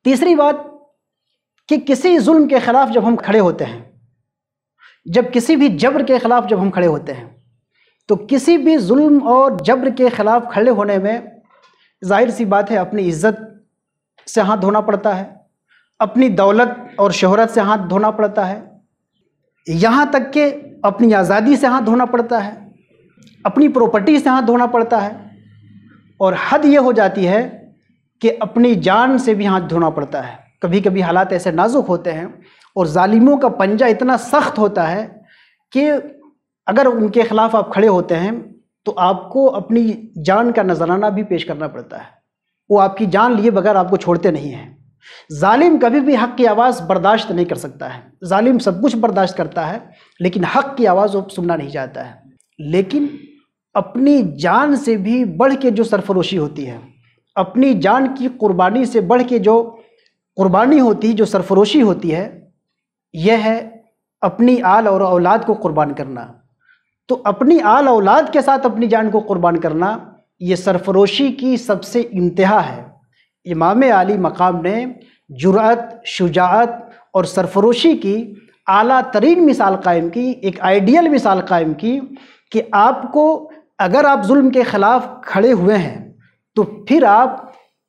تیسری بات کہ کسی ظلم کے خلاف جب ہم کھڑے ہوتے ہیں، جب کسی بھی جبر کے خلاف جب ہم کھڑے ہوتے ہیں، تو کسی بھی ظلم اور جبر کے خلاف کھڑے ہونے میں ظاہر سی بات ہے اپنی عزت سے ہاتھ دھونا پڑتا ہے، اپنی دولت اور شہرت سے ہاتھ دھونا پڑتا ہے، یہاں تک کہ اپنی آزادی سے ہاتھ دھونا پڑتا ہے، اپنی پراپرٹی سے ہاتھ دھونا پڑتا ہے، اور حد یہ ہو جاتی ہے کہ اپنی جان سے بھی ہاتھ دھونا پڑتا ہے۔ کبھی کبھی حالات ایسے نازک ہوتے ہیں اور ظالموں کا پنجہ اتنا سخت ہوتا ہے کہ اگر ان کے خلاف آپ کھڑے ہوتے ہیں تو آپ کو اپنی جان کا نذرانہ بھی پیش کرنا پڑتا ہے، وہ آپ کی جان لیے بغیر آپ کو چھوڑتے نہیں ہیں۔ ظالم کبھی بھی حق کی آواز برداشت نہیں کر سکتا ہے، ظالم سب کچھ برداشت کرتا ہے لیکن حق کی آواز وہ سننا نہیں چاہتا ہے۔ لیکن اپنی جان سے بھی بڑھ کے جو سرفروشی ہوتی ہے، اپنی جان کی قربانی سے بڑھ کے جو قربانی ہوتی ہے، جو سرفروشی ہوتی ہے، یہ ہے اپنی آل اور اولاد کو قربان کرنا۔ تو اپنی آل اولاد کے ساتھ اپنی جان کو قربان کرنا یہ سرفروشی کی سب سے انتہا ہے۔ امام عالی مقام نے جرأت، شجاعت اور سرفروشی کی اعلیٰ ترین مثال قائم کی، ایک آئیڈیل مثال قائم کی کہ آپ کو اگر آپ ظلم کے خلاف کھڑے ہوئے ہیں تو پھر آپ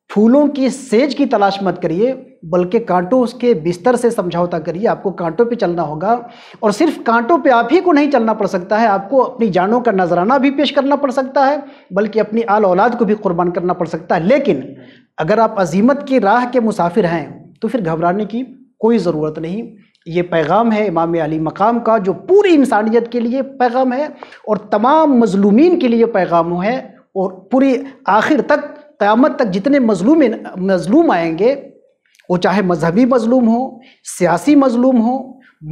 پھولوں کی سیج کی تلاش مت کریے بلکہ کانٹوں کے بستر سے سمجھوتا کریے۔ آپ کو کانٹوں پہ چلنا ہوگا، اور صرف کانٹوں پہ آپ ہی کو نہیں چلنا پڑ سکتا ہے، آپ کو اپنی جانوں کا نذرانہ بھی پیش کرنا پڑ سکتا ہے بلکہ اپنی آل اولاد کو بھی قربان کرنا پڑ سکتا ہے۔ لیکن اگر آپ عزیمت کی راہ کے مسافر ہیں تو پھر گھبرانے کی کوئی ضرورت نہیں۔ یہ پیغام ہے امام علی مقام کا جو پوری انسانیت کے لیے پیغام ہے اور تمام مظلومین کے لیے پیغام ہے، اور پوری آخر تک قیامت تک جتنے مظلوم آئیں گے، وہ چاہے مذہبی مظلوم ہو، سیاسی مظلوم ہو،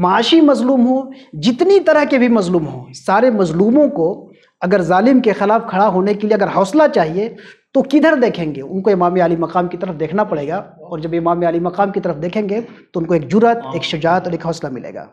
معاشی مظلوم ہو، جتنی طرح کے بھی مظلوم ہوں، سارے مظلوموں کو اگر ظالم کے خلاف کھڑا ہونے کے لیے اگر حوصلہ چاہیے تو کدھر دیکھیں گے؟ ان کو امام علی مقام کی طرف دیکھنا پڑے گا، اور جب امام علی مقام کی طرف دیکھیں گے تو ان کو ایک جرأت، ایک شجاعت اور ایک حوصلہ ملے گا۔